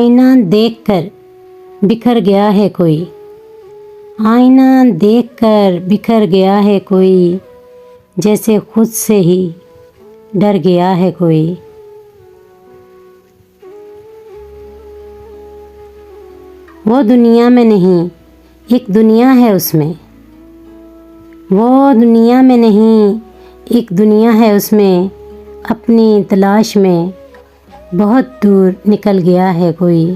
آئینہ دیکھ کر بکھر گیا ہے کوئی، آئینہ دیکھ کر بکھر گیا ہے کوئی، جیسے خود سے ہی ڈر گیا ہے کوئی۔ وہ دنیا میں نہیں ایک دنیا ہے اس میں، وہ دنیا میں نہیں ایک دنیا ہے اس میں، اپنی تلاش میں بہت دور نکل گیا ہے کوئی۔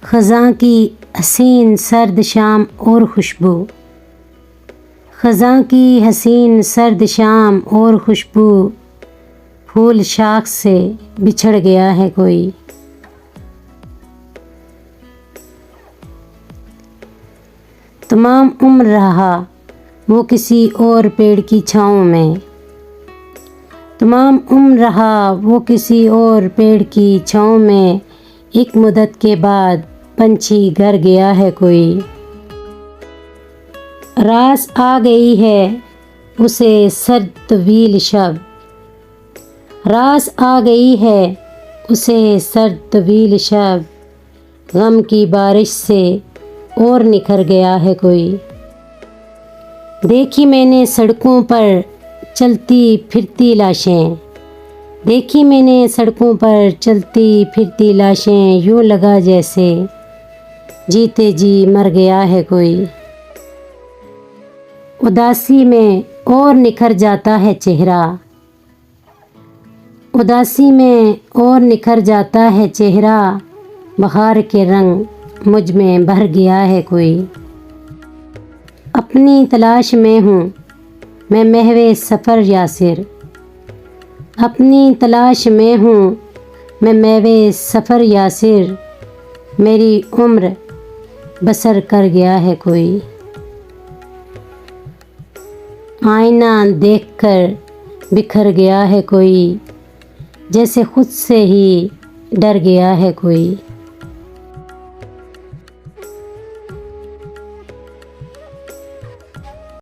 خزاں کی حسین سرد شام اور خوشبو، خزاں کی حسین سرد شام اور خوشبو، پھول شاخ سے بچھڑ گیا ہے کوئی۔ تمام عمر رہا وہ کسی اور پیڑ کی چھاؤں میں، تمام عمر رہا وہ کسی اور پیڑ کی چھاؤں میں، ایک مدت کے بعد پنچھی گھر گیا ہے کوئی۔ راس آ گئی ہے اسے سرد طویل شب، راس آ گئی ہے اسے سرد طویل شب، غم کی بارش سے اور نکھر گیا ہے کوئی۔ دیکھی میں نے سڑکوں پر چلتی پھرتی لاشیں، دیکھی میں نے سڑکوں پر چلتی پھرتی لاشیں، یوں لگا جیسے جیتے جی مر گیا ہے کوئی۔ اداسی میں اور نکھر جاتا ہے چہرہ، اداسی میں اور نکھر جاتا ہے چہرہ، بہار کے رنگ مجھ میں بھر گیا ہے کوئی۔ اپنی تلاش میں ہوں میں محو سفر یاسر، اپنی تلاش میں ہوں میں محو سفر یاسر، میری عمر بسر کر گیا ہے کوئی۔ آئینہ دیکھ کر بکھر گیا ہے کوئی، جیسے خود سے ہی ڈر گیا ہے کوئی۔